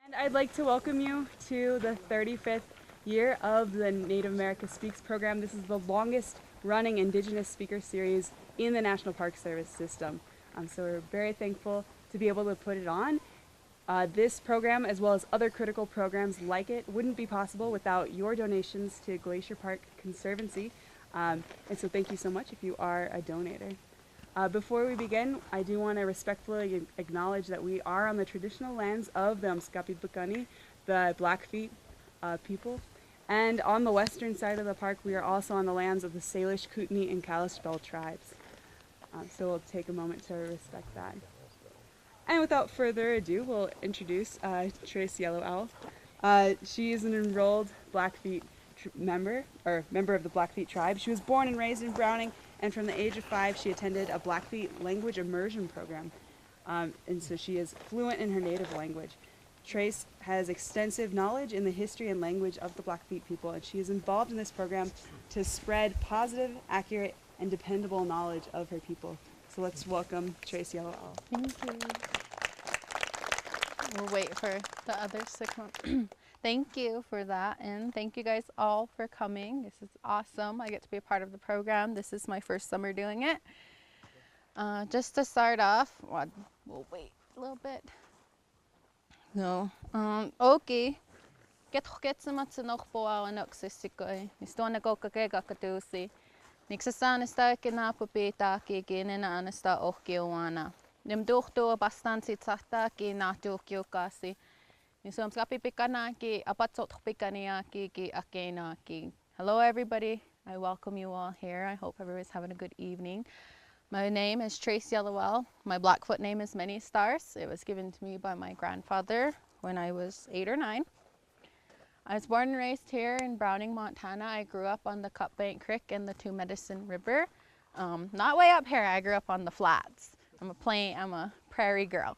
And I'd like to welcome you to the 35th year of the Native America Speaks program. This is the longest running Indigenous speaker series in the National Park Service system. So we're very thankful to be able to put it on. This program, as well as other critical programs like it, wouldn't be possible without your donations to Glacier Park Conservancy. And so thank you so much if you are a donator. Before we begin, I do want to respectfully acknowledge that we are on the traditional lands of the Amskapi the Blackfeet people. And on the western side of the park, we are also on the lands of the Salish, Kootenai, and Kalispel tribes. So we'll take a moment to respect that. And without further ado, we'll introduce Treyace Yellow Owl. She is an enrolled Blackfeet member of the Blackfeet tribe. She was born and raised in Browning, and from the age of 5, she attended a Blackfeet language immersion program. And so she is fluent in her native language. Treyace has extensive knowledge in the history and language of the Blackfeet people, and she is involved in this program to spread positive, accurate, and dependable knowledge of her people. So let's welcome Treyace Yellow Owl. Thank you. We'll wait for the others to come. Thank you for that, and thank you guys all for coming. This is awesome. I get to be a part of the program. This is my first summer doing it. Just to start off, we'll wait a little bit. No. Okay. Get matsu noch boa and oxysicoi. Mistona go kagega katusi. Nixasana sta kina pupita ki ginina anasta okiowana. Nim duhto bastansi tsata ki natu kiokasi. Nisum skapi pikana ki apatsot pikania ki akena ki. Hello everybody. I welcome you all here. I hope everyone's having a good evening. My name is Treyace Yellow Owl. My Blackfoot name is Many Stars. It was given to me by my grandfather when I was 8 or 9. I was born and raised here in Browning, Montana. I grew up on the Cut Bank Creek and the Two Medicine River. Not way up here. I grew up on the flats. I'm a prairie girl.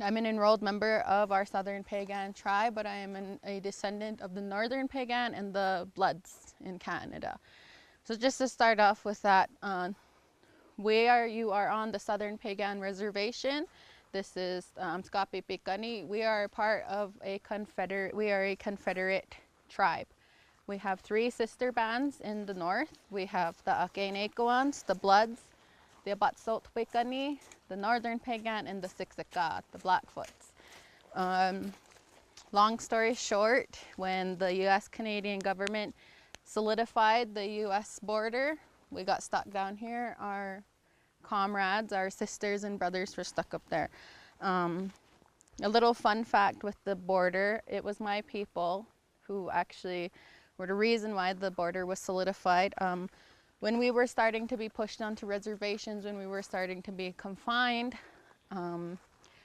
I'm an enrolled member of our Southern Piegan tribe, but I am a descendant of the Northern Piegan and the Bloods in Canada. So just to start off with that, you are on the Southern Piegan Reservation. This is Skapi Pikani. We are part of a Confederate tribe. We have 3 sister bands in the north. We have the Akenekowans, the Bloods, the Abatsot Pikani, the Northern Piegan, and the Siksika, the Blackfoots. Long story short, when the U.S.-Canadian government solidified the U.S. border, we got stuck down here. Our comrades, our sisters and brothers were stuck up there. A little fun fact with the border, it was my people who actually were the reason why the border was solidified. When we were starting to be pushed onto reservations, when we were starting to be confined,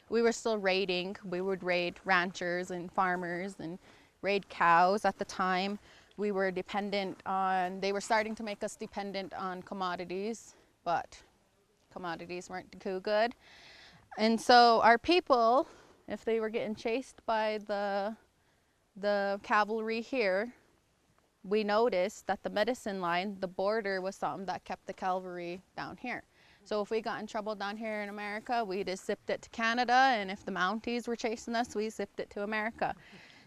we were still raiding. We would raid ranchers and farmers and raid cows at the time. We were they were starting to make us dependent on commodities, but commodities weren't too good. And so our people, if they were getting chased by the cavalry here, we noticed that the medicine line, the border, was something that kept the cavalry down here. So if we got in trouble down here in America, we just zipped it to Canada, and if the Mounties were chasing us, we zipped it to America.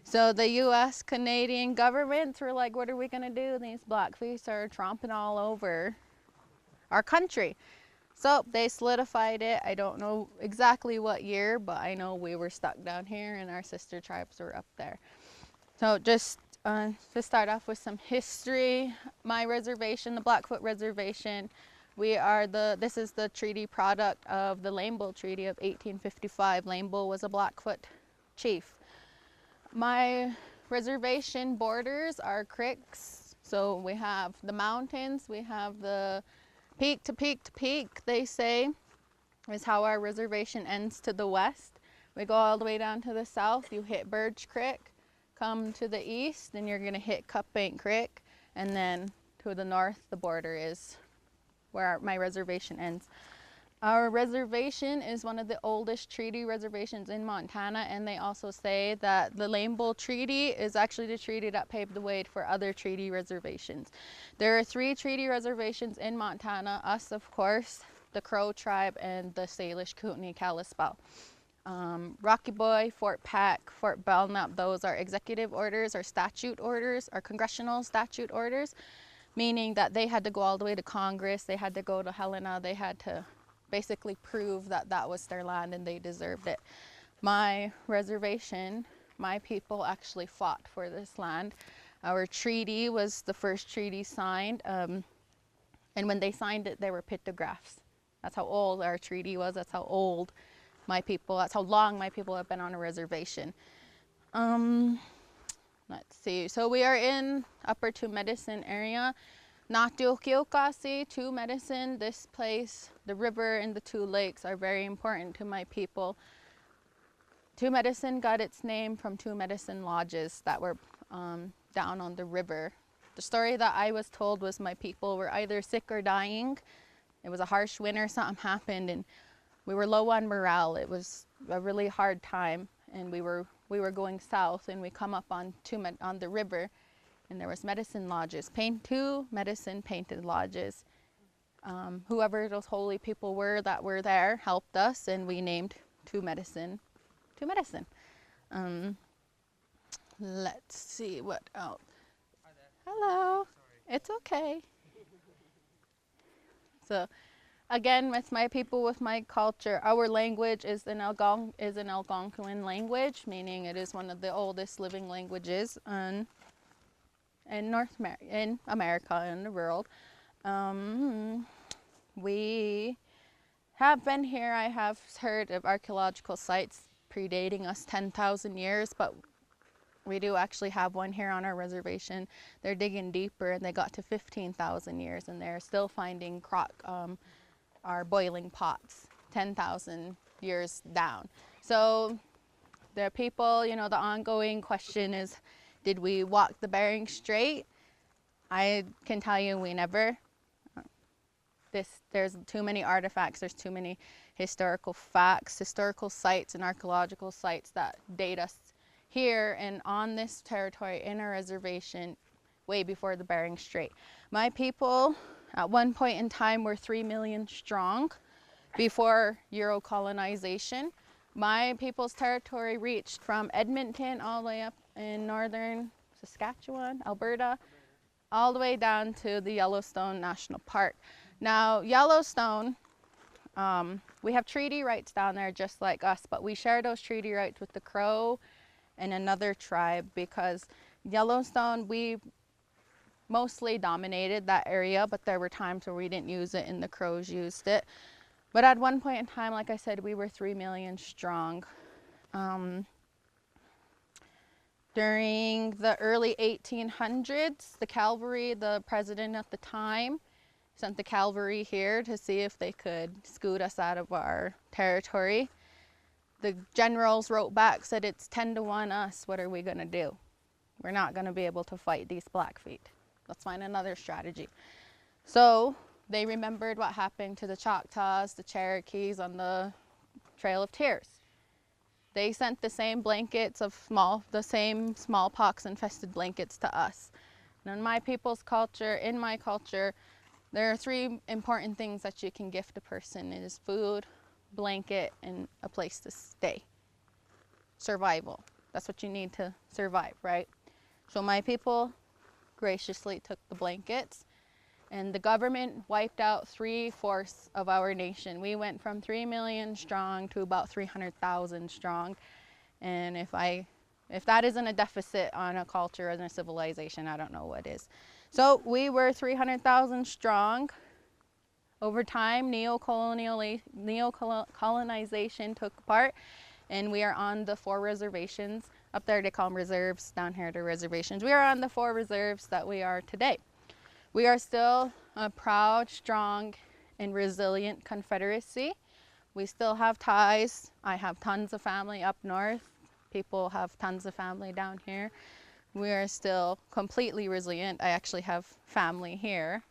So the U.S. Canadian governments were like, what are we going to do? These Blackfeet are tromping all over our country. So they solidified it. I don't know exactly what year, but I know we were stuck down here and our sister tribes were up there. So just to start off with some history, my reservation, the Blackfoot Reservation, this is the treaty product of the Lame Bull Treaty of 1855. Lame Bull was a Blackfoot chief. My reservation borders are creeks. So we have the mountains, we have the peak to peak to peak, they say, is how our reservation ends to the west. We go all the way down to the south, you hit Birch Creek, come to the east, and you're gonna hit Cut Bank Creek, and then to the north, the border is where my reservation ends. Our reservation is one of the oldest treaty reservations in Montana, and they also say that the Lame Bull Treaty is actually the treaty that paved the way for other treaty reservations. There are 3 treaty reservations in Montana, us of course, the Crow tribe, and the Salish, Kootenai, Kalispel. Rocky Boy, Fort Peck, Fort Belknap, those are executive orders or statute orders or congressional statute orders, meaning that they had to go all the way to Congress, they had to go to Helena, they had to basically prove that that was their land and they deserved it. My reservation, my people actually fought for this land. Our treaty was the first treaty signed, and when they signed it, there were pictographs. That's how old our treaty was, that's how old my people, that's how long my people have been on a reservation. Let's see, so we are in Upper Two Medicine area. Natuokiokasi, Two Medicine, this place, the river and the two lakes are very important to my people. Two Medicine got its name from two medicine lodges that were down on the river. The story that I was told was my people were either sick or dying. It was a harsh winter, something happened, and we were low on morale. It was a really hard time, and we were going south, and we come up on the river, and there was medicine lodges, Two Medicine painted lodges. Whoever those holy people were that were there helped us, and we named Two Medicine. Let's see what else. Hi there. Hello. Sorry. It's okay. So, again, with my people, with my culture, our language is an Algonquin language, meaning it is one of the oldest living languages in America, in the world. We have been here. I have heard of archaeological sites predating us 10,000 years, but we do actually have one here on our reservation. They're digging deeper, and they got to 15,000 years, and they're still finding our boiling pots 10,000 years down. So the people, you know, the ongoing question is, did we walk the Bering Strait? I can tell you we never. There's too many artifacts, there's too many historical facts, historical sites and archaeological sites that date us here and on this territory in our reservation way before the Bering Strait. My people at one point in time were 3 million strong before Euro colonization. My people's territory reached from Edmonton all the way up in northern Saskatchewan, Alberta, all the way down to the Yellowstone National Park. Now, Yellowstone, we have treaty rights down there just like us, but we share those treaty rights with the Crow and another tribe, because Yellowstone, we mostly dominated that area, but there were times where we didn't use it and the Crows used it. But at one point in time, like I said, we were 3 million strong. During the early 1800s, the cavalry, the president at the time, sent the cavalry here to see if they could scoot us out of our territory. The generals wrote back, said, it's 10-1 us, what are we gonna do? We're not gonna be able to fight these Blackfeet. Let's find another strategy. So they remembered what happened to the Choctaws, the Cherokees on the Trail of Tears. They sent the same blankets of the same smallpox infested blankets to us. And in my people's culture, in my culture, there are 3 important things that you can gift a person. It is food, blanket, and a place to stay. Survival. That's what you need to survive, right? So my people graciously took the blankets, and the government wiped out 3/4 of our nation. We went from 3 million strong to about 300,000 strong. And if that isn't a deficit on a culture and a civilization, I don't know what is. So we were 300,000 strong. Over time, neo-colonization took part, and we are on the 4 reservations. Up there they call them reserves, down here they're reservations. We are on the 4 reserves that we are today. We are still a proud, strong, and resilient confederacy. We still have ties. I have tons of family up north. People have tons of family down here. We are still completely resilient. I actually have family here.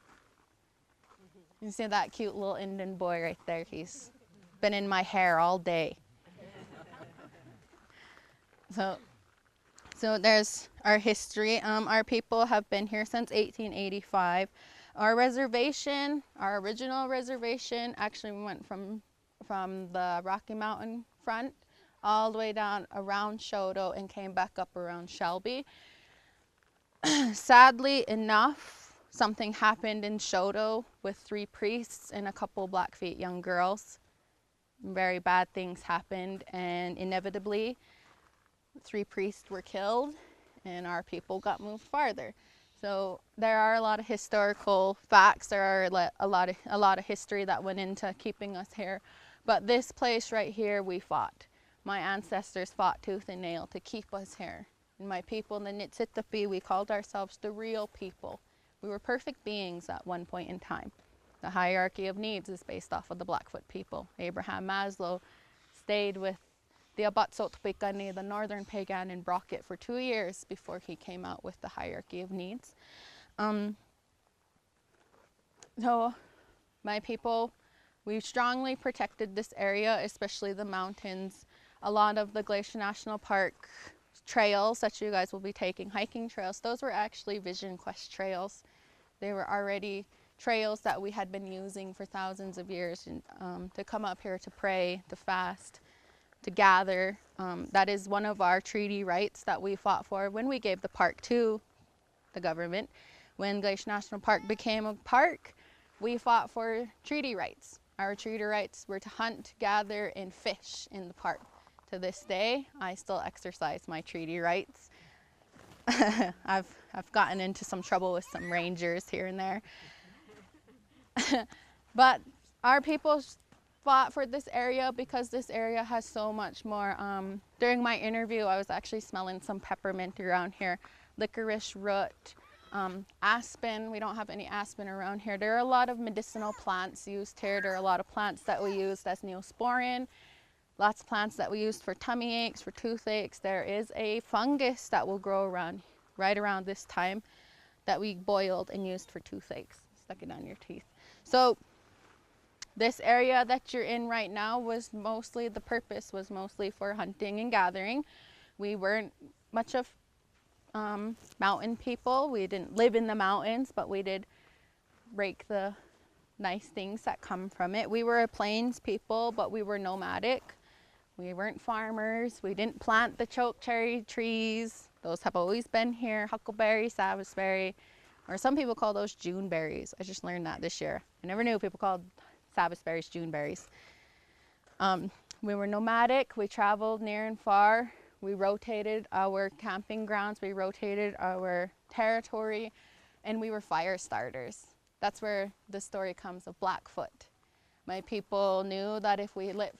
You see that cute little Indian boy right there? He's been in my hair all day. So there's our history. Our people have been here since 1885. Our reservation, our original reservation, actually went from the Rocky Mountain front all the way down around Shodo and came back up around Shelby. Sadly enough, something happened in Shodo with 3 priests and a couple Blackfeet young girls. Very bad things happened, and inevitably 3 priests were killed and our people got moved farther. So there are a lot of historical facts, there are a lot of history that went into keeping us here. But this place right here, we fought. My ancestors fought tooth and nail to keep us here. And my people in the Niitsitapi, we called ourselves the real people. We were perfect beings at one point in time. The hierarchy of needs is based off of the Blackfoot people. Abraham Maslow stayed with the Abatsotpikani, the northern pagan in Brockett, for 2 years before he came out with the hierarchy of needs. So my people, we strongly protected this area, especially the mountains. A lot of the Glacier National Park trails that you guys will be taking, hiking trails, those were actually Vision Quest trails. They were already trails that we had been using for thousands of years to come up here to pray, to fast, to gather. That is one of our treaty rights that we fought for when we gave the park to the government. When Glacier National Park became a park, we fought for treaty rights. Our treaty rights were to hunt, gather, and fish in the park. To this day, I still exercise my treaty rights. I've gotten into some trouble with some rangers here and there. But our people fought for this area because this area has so much more. During my interview, I was actually smelling some peppermint around here, licorice root, aspen. We don't have any aspen around here. There are a lot of medicinal plants used here. There are a lot of plants that we used as neosporin. Lots of plants that we used for tummy aches, for toothaches. There is a fungus that will grow around right around this time that we boiled and used for toothaches. Stuck it on your teeth. So this area that you're in right now was mostly, the purpose was mostly for hunting and gathering. We weren't much of mountain people. We didn't live in the mountains, but we did rake the nice things that come from it. We were a plains people, but we were nomadic. We weren't farmers. We didn't plant the chokecherry trees. Those have always been here. Huckleberry, Sabbathberry, or some people call those June berries. I just learned that this year. I never knew people called Sabbathberries June berries. We were nomadic. We traveled near and far. We rotated our camping grounds. We rotated our territory, and we were fire starters. That's where the story comes of Blackfoot. My people knew that if we lit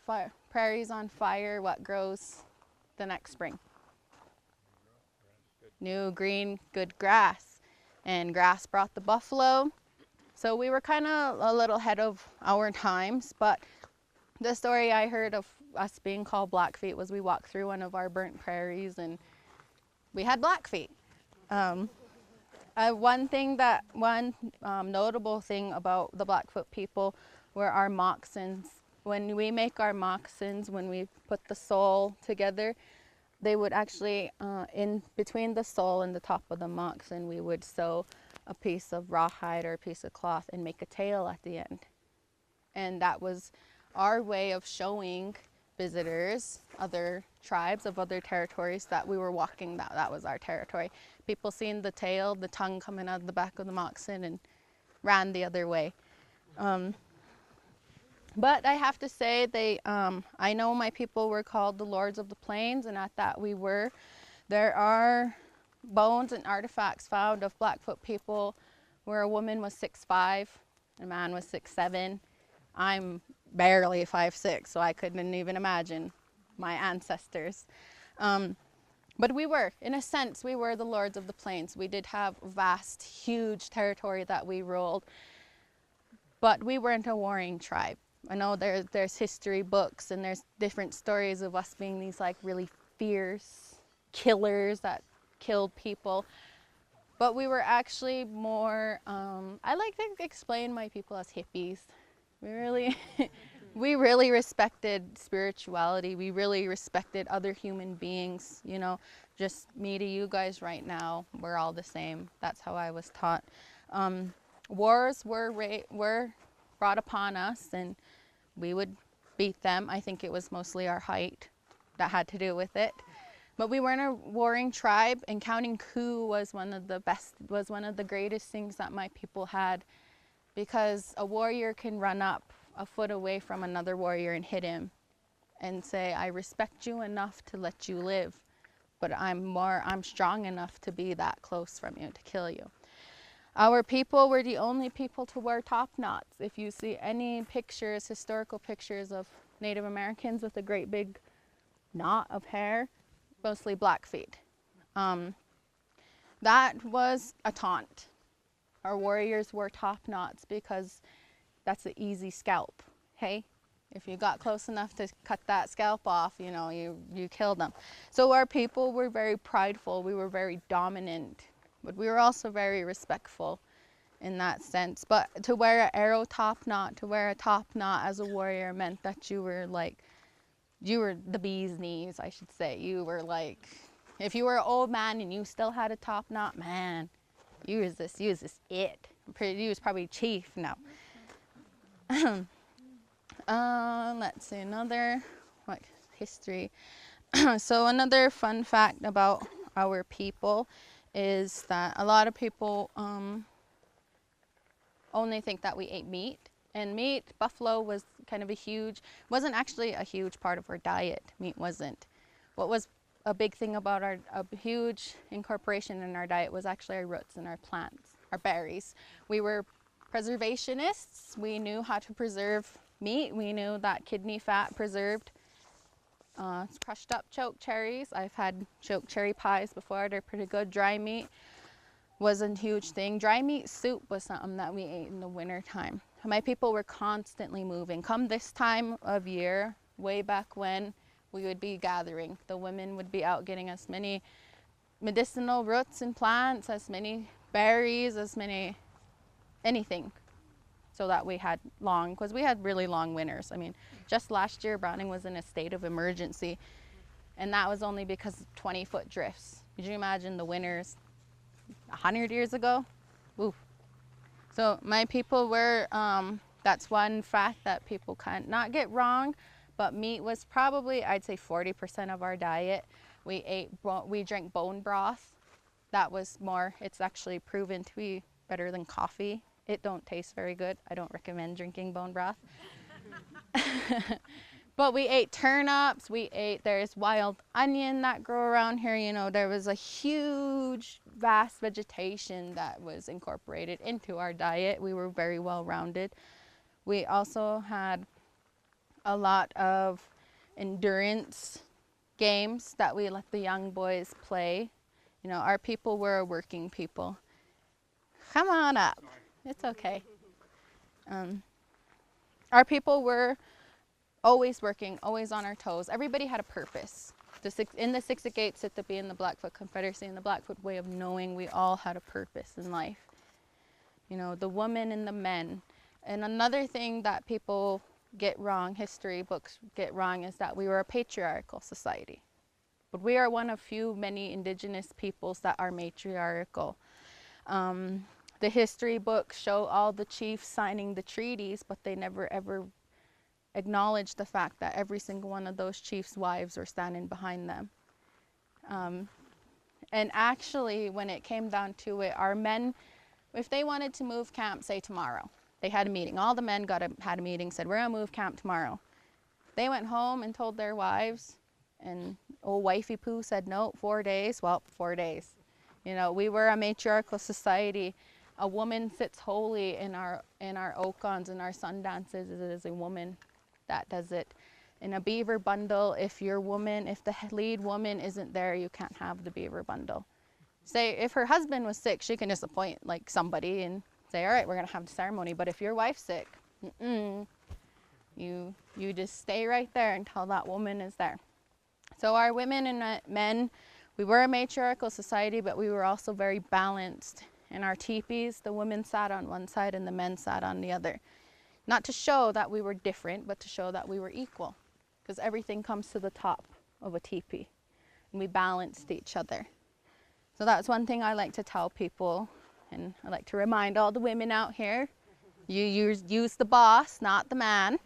prairies on fire, what grows the next spring? New, green, good grass. And grass brought the buffalo. So we were kind of a little ahead of our times, but the story I heard of us being called Blackfeet was we walked through one of our burnt prairies and we had Blackfeet. One notable thing about the Blackfoot people were our moccasins. When we make our moccasins, when we put the sole together, they would actually, in between the sole and the top of the moccasin, we would sew a piece of rawhide or a piece of cloth and make a tail at the end. And that was our way of showing visitors, other tribes of other territories, that we were walking, that was our territory. People seen the tail, the tongue coming out of the back of the moccasin and ran the other way. But I have to say, I know my people were called the Lords of the Plains, and at that we were. There are bones and artifacts found of Blackfoot people where a woman was 6'5", a man was 6'7". I'm barely 5'6", so I couldn't even imagine my ancestors. But we were, in a sense, we were the Lords of the Plains. We did have vast, huge territory that we ruled, but we weren't a warring tribe. I know there's history books and there's different stories of us being these like really fierce killers that killed people, but we were actually more, I like to explain my people as hippies. We really respected spirituality. We really respected other human beings, you know, just me to you guys right now, we're all the same. That's how I was taught. Wars were brought upon us and we would beat them. I think it was mostly our height that had to do with it. But we weren't a warring tribe, and counting coup was one of the greatest things that my people had, because a warrior can run up a foot away from another warrior and hit him and say, I respect you enough to let you live, but I'm strong enough to be that close from you, to kill you. Our people were the only people to wear top knots. If you see any pictures, historical pictures of Native Americans with a great big knot of hair, mostly Blackfeet. That was a taunt. Our warriors wore top knots because that's an easy scalp, hey? If you got close enough to cut that scalp off, you know, you killed them. So our people were very prideful, we were very dominant, but we were also very respectful in that sense. But to wear an arrow top knot, to wear a top knot as a warrior meant that you were the bee's knees, I should say. You were like, if you were an old man and you still had a top knot, man, you was this it. You was probably chief now. Let's see, another history. So another fun fact about our people is that a lot of people only think that we ate meat. And meat, buffalo was kind of wasn't actually a huge part of our diet. Meat wasn't. What was a big thing about a huge incorporation in our diet was actually our roots and our plants, our berries. We were preservationists. We knew how to preserve meat. We knew that kidney fat preserved crushed up choke cherries. I've had choke cherry pies before. They're pretty good. Dry meat wasn't a huge thing. Dry meat soup was something that we ate in the winter time. My people were constantly moving. Come this time of year, way back when, we would be gathering. The women would be out getting as many medicinal roots and plants, as many berries, anything, so that we had because we had really long winters. I mean, just last year, Browning was in a state of emergency, and that was only because of 20-foot drifts. Could you imagine the winters 100 years ago? Ooh. So my people were, that's one fact that people can't not get wrong, but meat was probably, I'd say 40% of our diet. We drank bone broth. That was more, it's actually proven to be better than coffee. It don't taste very good. I don't recommend drinking bone broth. But we ate turnips, there's wild onion that grow around here. You know, there was a huge, vast vegetation that was incorporated into our diet. We were very well-rounded. We also had a lot of endurance games that we let the young boys play. You know, our people were a working people. Come on up. It's okay. Our people were always working, always on our toes. Everybody had a purpose. In the Siksika, Sitapi, and the Blackfoot Confederacy, and the Blackfoot way of knowing, we all had a purpose in life. You know, the women and the men. And another thing that people get wrong, history books get wrong, is that we were a patriarchal society. But we are one of many indigenous peoples that are matriarchal. The history books show all the chiefs signing the treaties, but they never ever acknowledge the fact that every single one of those chiefs' wives were standing behind them. And actually, when it came down to it, our men, if they wanted to move camp, say tomorrow, they had a meeting. All the men had a meeting, said, we're gonna move camp tomorrow. They went home and told their wives, and old wifey Pooh said, no, 4 days. Well, 4 days. You know, we were a matriarchal society. A woman sits holy in our okons and our sun dances. It is a woman that does it. In a beaver bundle, if the lead woman isn't there, you can't have the beaver bundle. Say if her husband was sick, she can just appoint like somebody and say, all right, we're gonna have the ceremony. But if your wife's sick, you just stay right there until that woman is there. So our women and men, we were a matriarchal society, but we were also very balanced. In our teepees, the women sat on one side and the men sat on the other. Not to show that we were different, but to show that we were equal, because everything comes to the top of a teepee, and we balanced each other. So that's one thing I like to tell people, and I like to remind all the women out here, you use the boss, not the man.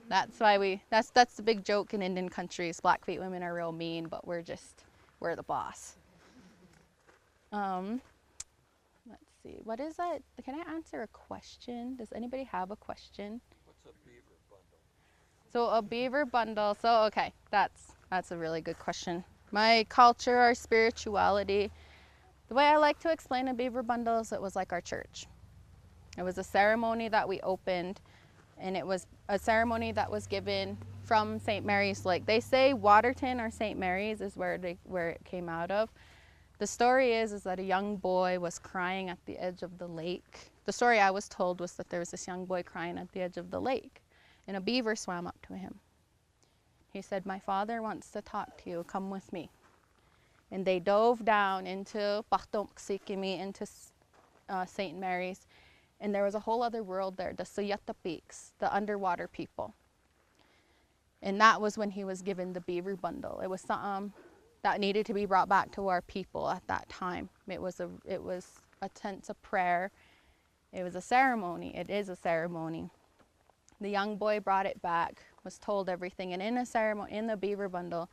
That's why that's the big joke in Indian countries. Blackfeet women are real mean, but we're the boss. Let's see, what is that? Can I answer a question? Does anybody have a question? What's a beaver bundle? So a beaver bundle, so okay, that's a really good question. My culture, our spirituality, the way I like to explain a beaver bundle is it was like our church. It was a ceremony that we opened, and it was a ceremony that was given from St. Mary's Lake. They say Waterton or St. Mary's is where it came out of. The story is that a young boy was crying at the edge of the lake. The story I was told was that there was this young boy crying at the edge of the lake, and a beaver swam up to him. He said, "My father wants to talk to you, come with me." And they dove down into Paktomksikimi, into St. Mary's, and there was a whole other world there, the Suyata Peaks, the underwater people. And that was when he was given the beaver bundle. It was something that needed to be brought back to our people at that time. It was a sense of prayer. It was a ceremony. It is a ceremony. The young boy brought it back, was told everything, and in a ceremony, in the beaver bundle,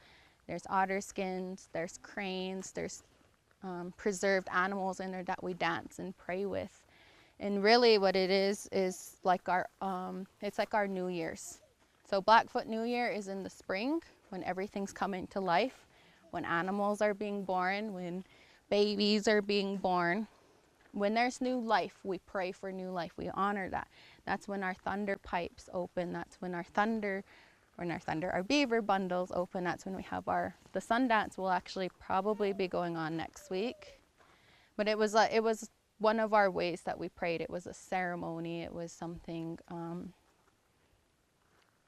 there's otter skins, there's cranes, there's preserved animals in there that we dance and pray with. And really what it is like it's like our New Year's. So Blackfoot New Year is in the spring when everything's coming to life, when animals are being born, when babies are being born. When there's new life, we pray for new life. We honor that. That's when our thunder pipes open. That's when our beaver bundles open. That's when we have the Sundance will actually probably be going on next week. But it was one of our ways that we prayed. It was a ceremony. It was something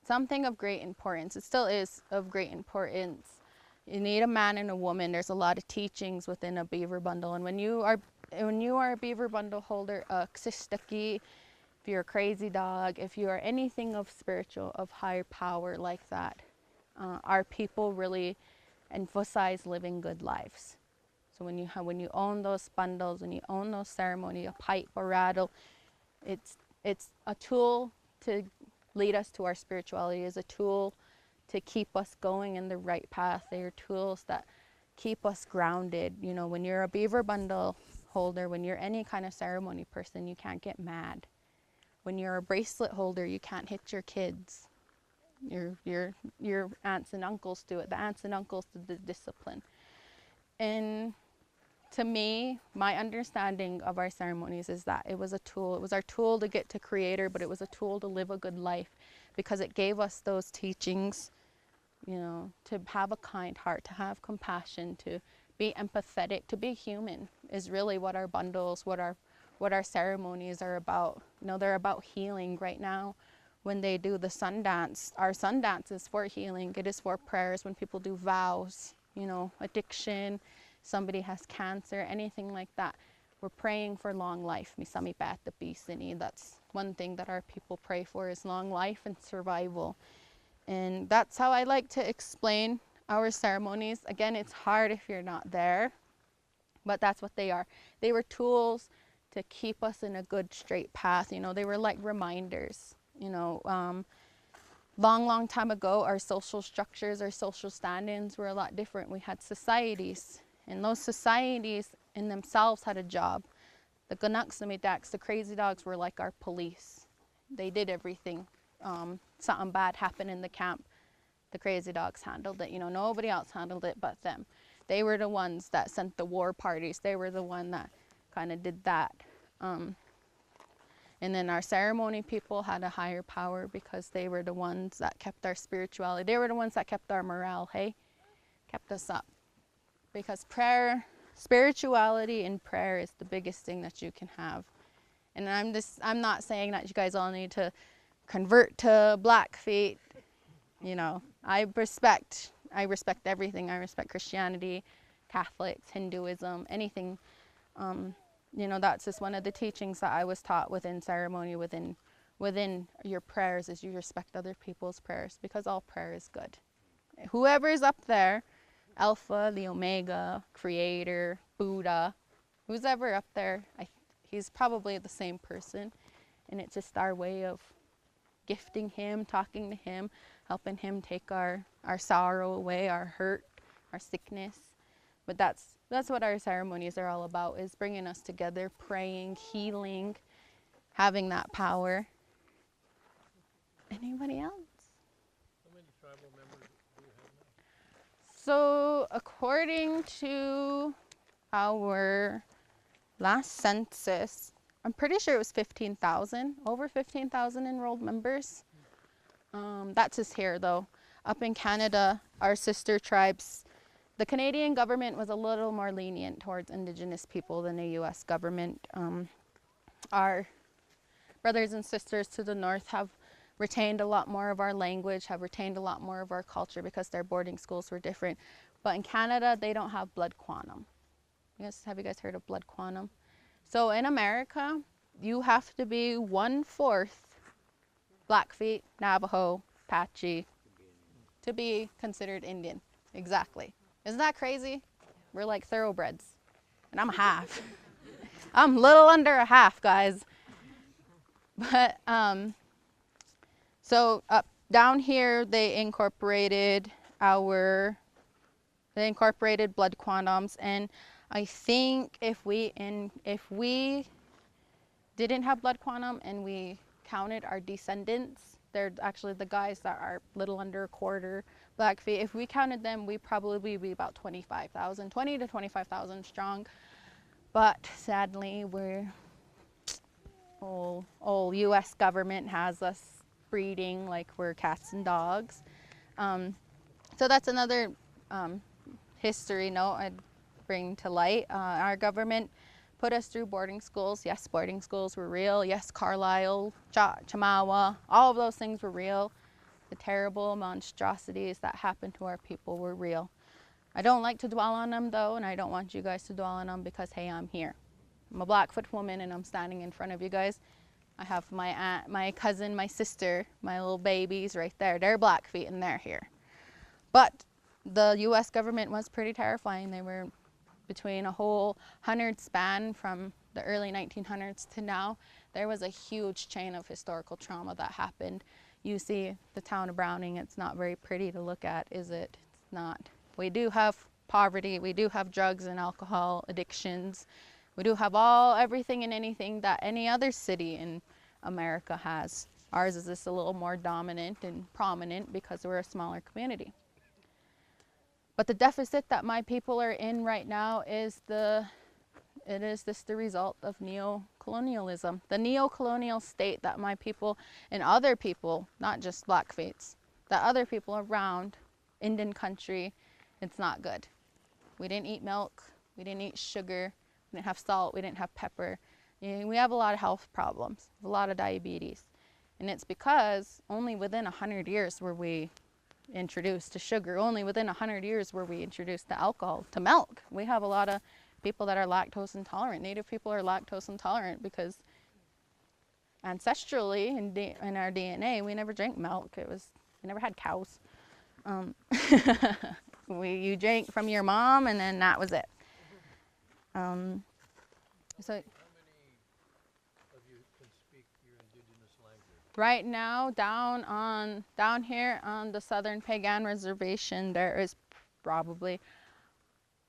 of great importance. It still is of great importance. You need a man and a woman. There's a lot of teachings within a beaver bundle. And when you are a beaver bundle holder, a ksistaki, if you're a crazy dog, if you are anything of spiritual, of higher power like that, our people really emphasize living good lives. So when you own those bundles, when you own those ceremony, a pipe, a rattle, it's a tool to lead us to our spirituality, is a tool to keep us going in the right path. They are tools that keep us grounded. You know, when you're a beaver bundle holder, when you're any kind of ceremony person, you can't get mad. When you're a bracelet holder, you can't hit your kids. Your aunts and uncles do it. The aunts and uncles do the discipline. And to me, my understanding of our ceremonies is that it was a tool. It was our tool to get to Creator, but it was a tool to live a good life because it gave us those teachings, you know, to have a kind heart, to have compassion, to be empathetic, to be human is really what our bundles, what our ceremonies are about. You know, they're about healing right now. When they do the Sundance, our Sundance is for healing. It is for prayers when people do vows, you know, addiction, somebody has cancer, anything like that. We're praying for long life. Misami bata pisini. That's one thing that our people pray for, is long life and survival. And that's how I like to explain our ceremonies. Again, it's hard if you're not there, but that's what they are. They were tools to keep us in a good straight path. You know, they were like reminders. You know, long time ago, our social structures, our social standings were a lot different. We had societies, and those societies in themselves had a job. The Ganaksamidax, the crazy dogs, were like our police. They did everything. Something bad happened in the camp, the crazy dogs handled it. You know, nobody else handled it but them. They were the ones that sent the war parties. They were the one that kind of did that. And then our ceremony people had a higher power because they were the ones that kept our spirituality. They were the ones that kept our morale, hey? Kept us up. Because prayer, spirituality and prayer is the biggest thing that you can have. And I'm not saying that you guys all need to convert to Blackfeet. You know, I respect everything. I respect Christianity, Catholics, Hinduism, anything. You know, that's just one of the teachings that I was taught within ceremony, within your prayers, is you respect other people's prayers, because all prayer is good. Whoever is up there, Alpha, the Omega, Creator, Buddha, who's ever up there, he's probably the same person, and it's just our way of gifting him, talking to him, helping him take our sorrow away, our hurt, our sickness. But that's what our ceremonies are all about, is bringing us together, praying, healing, having that power. Anybody else? How many tribal members do you have now? So according to our last census, I'm pretty sure it was 15,000, over 15,000 enrolled members. That's just here though. Up in Canada, our sister tribes, the Canadian government was a little more lenient towards Indigenous people than the US government. Our brothers and sisters to the north have retained a lot more of our language, have retained a lot more of our culture because their boarding schools were different. But in Canada, they don't have blood quantum. Have you guys heard of blood quantum? So in America, you have to be 1/4 Blackfeet, Navajo, Apache to be considered Indian. Exactly. Isn't that crazy? We're like thoroughbreds. And I'm a half. I'm a little under a half, guys. But so up down here they incorporated blood quantums, and I think if we didn't have blood quantum and we counted our descendants, they're actually the guys that are little under a quarter Blackfeet. If we counted them, we probably be about 25,000, 20 to 25,000 strong. But sadly, old U.S. government has us breeding like we're cats and dogs. So that's another history note I'd bring to light. Our government put us through boarding schools. Yes, boarding schools were real. Yes, Carlisle, Chamawa, all of those things were real. The terrible monstrosities that happened to our people were real. I don't like to dwell on them though, and I don't want you guys to dwell on them because, hey, I'm here. I'm a Blackfoot woman and I'm standing in front of you guys. I have my aunt, my cousin, my sister, my little babies right there. They're Blackfeet and they're here. But the U.S. government was pretty terrifying. They were between a whole 100 span from the early 1900s to now. There was a huge chain of historical trauma that happened. You see the town of Browning, it's not very pretty to look at, is it? It's not. We do have poverty, we do have drugs and alcohol addictions. We do have everything and anything that any other city in America has. Ours is just a little more dominant and prominent because we're a smaller community. But the deficit that my people are in right now is the result of neo-colonialism. The neo-colonial state that my people and other people, not just Blackfeets, that other people around Indian country, it's not good. We didn't eat milk, we didn't eat sugar, we didn't have salt, we didn't have pepper. We have a lot of health problems, a lot of diabetes. And it's because only within 100 years were we introduced to sugar. Only within 100 years were we introduced to alcohol, to milk. We have a lot of people that are lactose intolerant. Native people are lactose intolerant because ancestrally in our DNA, we never drank milk. We never had cows. You drank from your mom and then that was it. So How many of you can speak your indigenous language? right now, down here on the Southern Piegan Reservation, there is probably,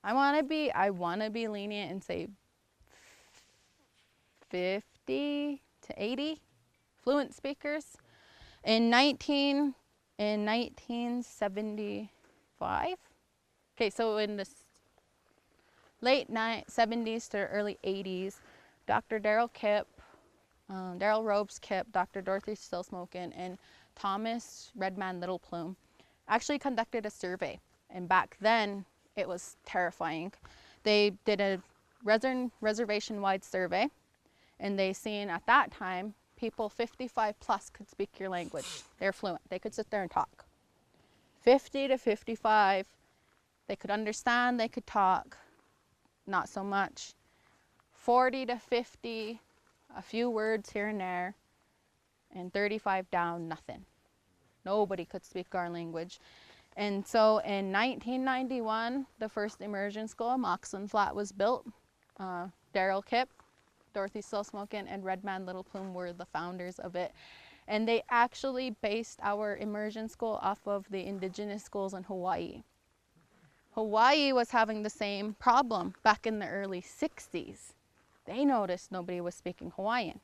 I want to be lenient and say 50 to 80 fluent speakers. In 1975. Okay, so in the late 70s to early 80s, Dr. Daryl Robes Kipp, Dr. Dorothy Stillsmokin, and Thomas Redman Little Plume actually conducted a survey. And back then, it was terrifying. They did a reservation-wide survey, and they seen at that time, people 55 plus could speak your language. They're fluent. They could sit there and talk. 50 to 55, they could understand, they could talk, not so much. 40 to 50, a few words here and there, and 35 down, nothing. Nobody could speak our language. And so in 1991, the first immersion school, Moxon Flat, was built. Daryl Kipp, Dorothy Stillsmokin, and Redman Little Plume were the founders of it. And they actually based our immersion school off of the indigenous schools in Hawaii. Hawaii was having the same problem back in the early 60s. They noticed nobody was speaking Hawaiian.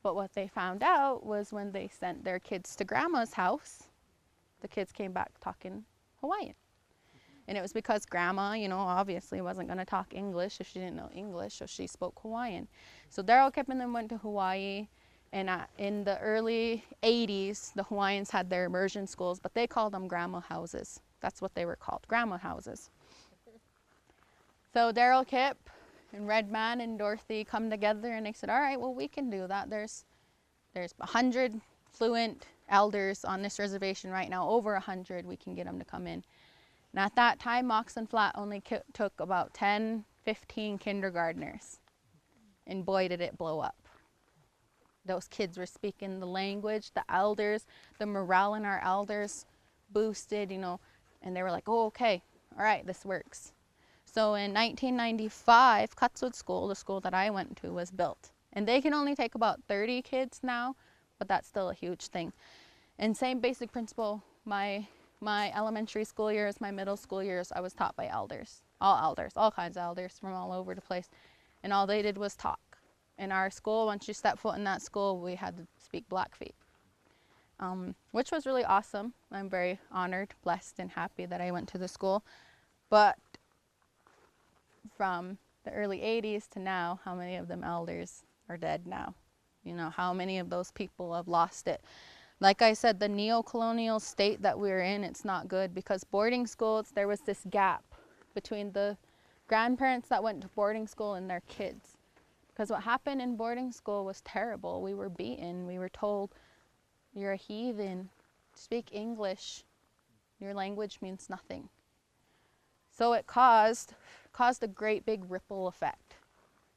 But what they found out was when they sent their kids to grandma's house, the kids came back talking Hawaiian. And it was because grandma, you know, obviously wasn't going to talk English if she didn't know English, so she spoke Hawaiian. So Daryl Kip and them went to Hawaii, and in the early 80s, the Hawaiians had their immersion schools, but they called them grandma houses. That's what they were called, grandma houses. So Daryl Kip and Redman and Dorothy come together, and they said, all right, well, we can do that. There's 100 fluent elders on this reservation right now, over 100, we can get them to come in. And at that time, Moxon Flat only took about 10, 15 kindergartners. And boy, did it blow up. Those kids were speaking the language, the elders, the morale in our elders boosted, you know, and they were like, oh, okay, all right, this works. So in 1995, Cutswood School, the school that I went to, was built. And they can only take about 30 kids now, but that's still a huge thing. And same basic principle, my elementary school years, my middle school years, I was taught by elders, all kinds of elders from all over the place. And all they did was talk. In our school, once you step foot in that school, we had to speak Blackfeet, which was really awesome. I'm very honored, blessed, and happy that I went to the school. But from the early 80s to now, how many of them elders are dead now? You know, how many of those people have lost it? Like I said, the neo-colonial state that we're in, it's not good, because boarding schools, there was this gap between the grandparents that went to boarding school and their kids. Because what happened in boarding school was terrible. We were beaten. We were told, you're a heathen, speak English, your language means nothing. So it caused a great big ripple effect.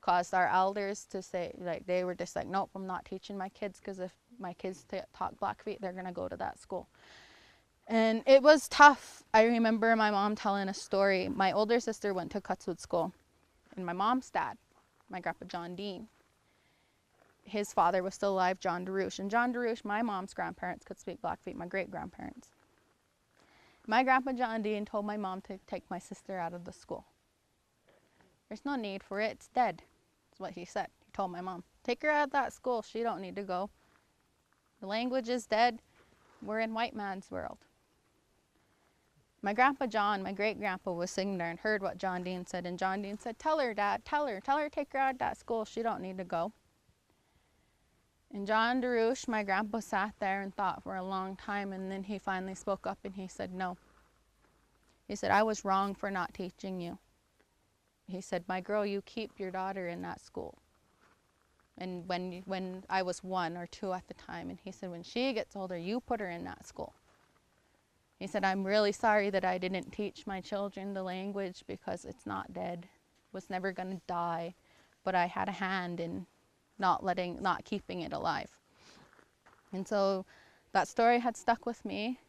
Caused our elders to say, like, they were just like, nope, I'm not teaching my kids, because if my kids talk Blackfeet, they're gonna go to that school. And it was tough. I remember my mom telling a story. My older sister went to Cutswood School, and my mom's dad, my grandpa John Dean, his father was still alive, John DeRouche. And John DeRouche, my mom's grandparents, could speak Blackfeet, my great-grandparents. My grandpa John Dean told my mom to take my sister out of the school. There's no need for it, it's dead. That's what he said. He told my mom, take her out of that school, she don't need to go. The language is dead, we're in white man's world. My grandpa John, my great-grandpa, was sitting there and heard what John Dean said, and John Dean said, tell her, Dad, tell her, take her out of that school, she don't need to go. And John DeRouche, my grandpa, sat there and thought for a long time, and then he finally spoke up and he said, no. He said, I was wrong for not teaching you. He said, my girl, you keep your daughter in that school. And when I was 1 or 2 at the time, and he said, when she gets older, you put her in that school. He said, I'm really sorry that I didn't teach my children the language, because it's not dead, it was never going to die, but I had a hand in not keeping it alive. And so that story had stuck with me,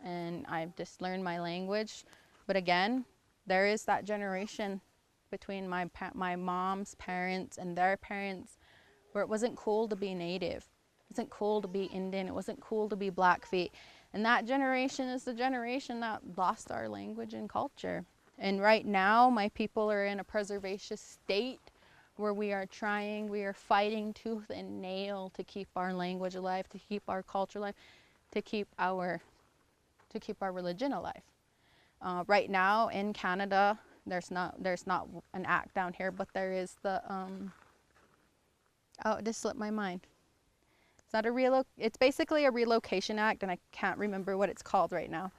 and I've just learned my language. But again, there is that generation between my mom's parents and their parents where it wasn't cool to be Native. It wasn't cool to be Indian. It wasn't cool to be Blackfeet. And that generation is the generation that lost our language and culture. And right now, my people are in a preservation state where we are fighting tooth and nail to keep our language alive, to keep our culture alive, to keep our religion alive. Right now in Canada, there's not an act down here, but there is the oh, it just slipped my mind. It's not it's basically a relocation act, and I can't remember what it's called right now.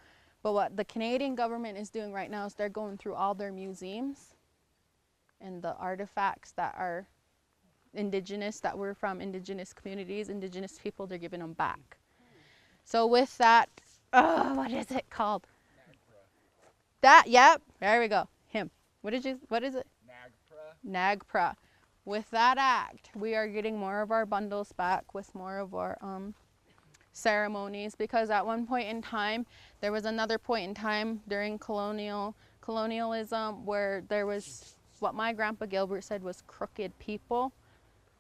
But what the Canadian government is doing right now is they're going through all their museums and the artifacts that are Indigenous, that were from Indigenous communities, Indigenous people, they're giving them back. So with that, what is it called? Yep, there we go. Him. What is it? NAGPRA. With that act, we are getting more of our bundles back, with more of our ceremonies, because at one point in time, there was another point in time during colonialism where there was what my grandpa Gilbert said was crooked people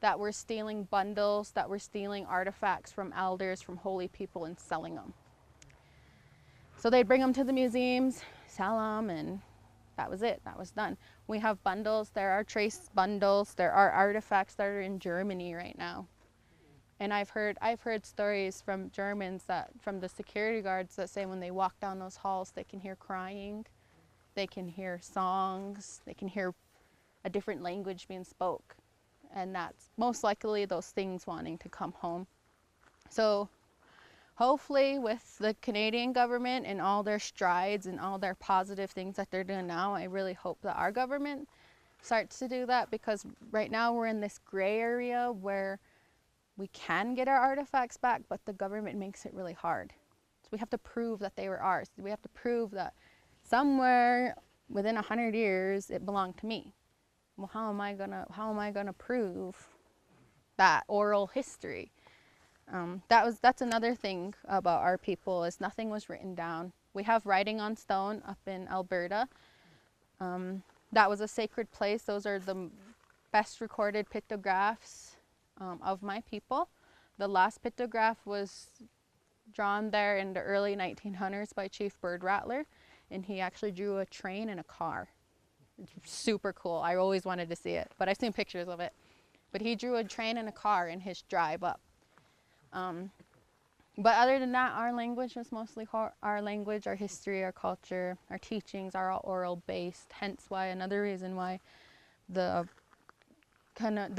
that were stealing bundles, that were stealing artifacts from elders, from holy people, and selling them. So they'd bring them to the museums, sell them, and that was it. That was done. We have bundles. There are trace bundles. There are artifacts that are in Germany right now. And I've heard stories from Germans, that from the security guards, that say when they walk down those halls, they can hear crying, they can hear songs, they can hear a different language being spoke. And that's most likely those things wanting to come home. So hopefully with the Canadian government and all their strides and all their positive things that they're doing now, I really hope that our government starts to do that, because right now we're in this gray area where we can get our artifacts back, but the government makes it really hard. So we have to prove that they were ours. We have to prove that somewhere within 100 years it belonged to me. Well, how am I gonna prove that oral history? That's another thing about our people, is nothing was written down. We have writing on stone up in Alberta. That was a sacred place. Those are the best recorded pictographs of my people. The last pictograph was drawn there in the early 1900s by Chief Bird Rattler, and he actually drew a train and a car. It's super cool. I always wanted to see it, but I've seen pictures of it. But he drew a train and a car in his drive up. But other than that, our language was mostly our language, our history, our culture, our teachings are all oral based. Hence why, another reason why the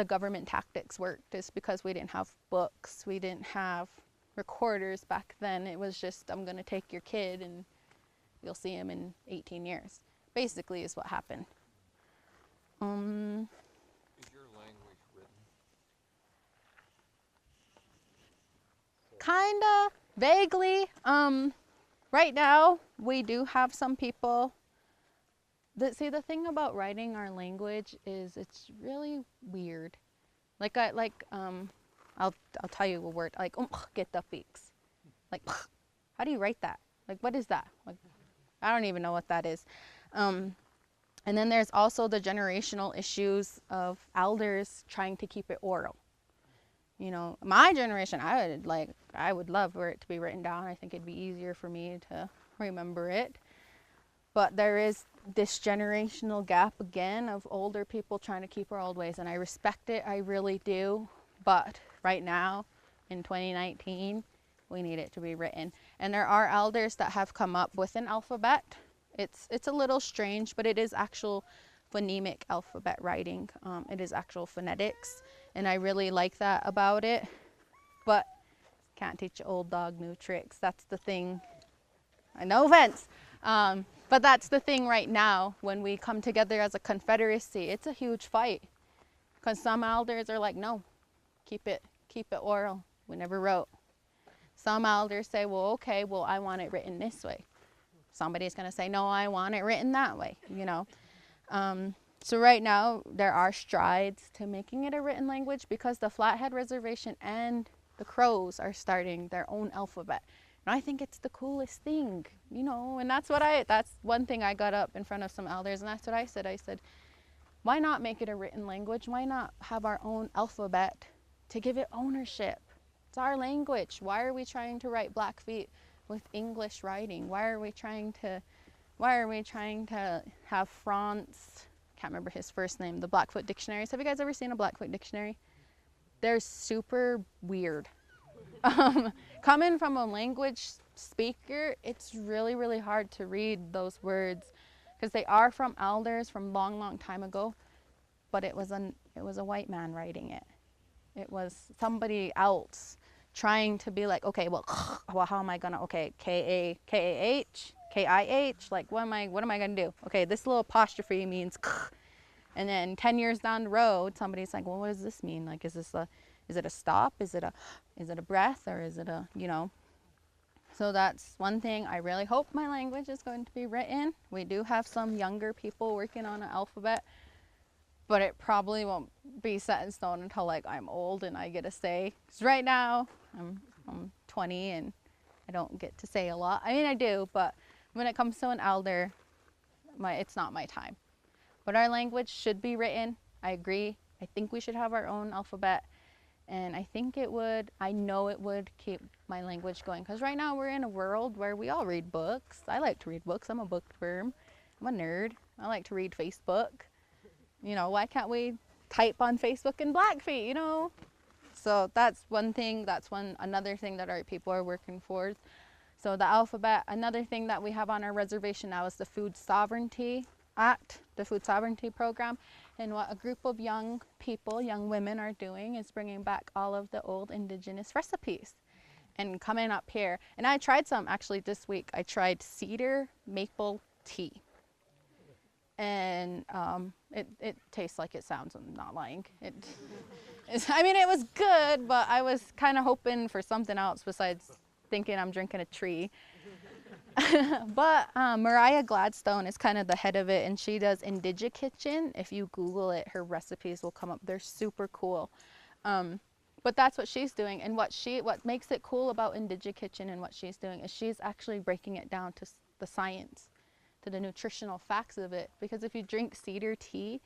government tactics worked is because we didn't have books, we didn't have recorders back then. It was just, I'm gonna take your kid and you'll see him in 18 years. Basically is what happened. Is your language written? Kinda, vaguely. Right now, we do have some people that see, the thing about writing our language is it's really weird. I'll tell you a word, like, get the peaks. Like, how do you write that? Like, what is that? Like, I don't even know what that is. And then there's also the generational issues of elders trying to keep it oral. You know, my generation, I would love for it to be written down. I think it'd be easier for me to remember it. But there is this generational gap again of older people trying to keep our old ways, and I respect it, I really do. But right now, in 2019, we need it to be written. And there are elders that have come up with an alphabet. It's a little strange, but it is actual phonemic alphabet writing. It is actual phonetics, and I really like that about it. But can't teach an old dog new tricks. That's the thing. No offense, but that's the thing right now. When we come together as a confederacy, it's a huge fight, because some elders are like, no, keep it oral. We never wrote. Some elders say, well, okay, well, I want it written this way. Somebody's going to say, no, I want it written that way, you know. So right now, there are strides to making it a written language, because the Flathead Reservation and the Crows are starting their own alphabet. And I think it's the coolest thing, you know, and that's one thing I got up in front of some elders, and that's what I said. I said, why not make it a written language? Why not have our own alphabet to give it ownership? It's our language. Why are we trying to write Blackfeet with English writing? Why are we trying to have Franz, can't remember his first name, the Blackfoot dictionaries. Have you guys ever seen a Blackfoot dictionary? They're super weird. Coming from a language speaker, it's really, really hard to read those words, because they are from elders from long time ago, but it was a white man writing it. It was somebody else trying to be like, okay, well, how am I gonna, okay, K-A-H, K-I-H, like, what am I gonna do? Okay, this little apostrophe means, and then 10 years down the road, somebody's like, well, what does this mean? Like, is it a stop? Is it a breath, or is it a, you know? So that's one thing. I really hope my language is going to be written. We do have some younger people working on an alphabet, but it probably won't be set in stone until, like, I'm old and I get a say. 'Cause right now I'm 20 and I don't get to say a lot. I mean, I do, but when it comes to an elder, it's not my time. But our language should be written. I agree. I think we should have our own alphabet. And I think I know it would keep my language going. Because right now we're in a world where we all read books. I like to read books. I'm a bookworm. I'm a nerd. I like to read Facebook. You know, why can't we type on Facebook in Blackfeet, you know? So that's one thing, another thing that our people are working for. So the alphabet, another thing that we have on our reservation now is the Food Sovereignty Act, the Food Sovereignty Program. And what a group of young people, young women are doing is bringing back all of the old indigenous recipes and coming up here. And I tried some actually this week. I tried cedar maple tea. And it tastes like it sounds, I'm not lying. I mean, it was good, but I was kind of hoping for something else besides thinking I'm drinking a tree. But Mariah Gladstone is kind of the head of it, and she does Indigikitchen. If you Google it, her recipes will come up. They're super cool. But that's what she's doing, and what makes it cool about Indigikitchen and what she's doing is she's actually breaking it down to the science, to the nutritional facts of it. Because if you drink cedar tea,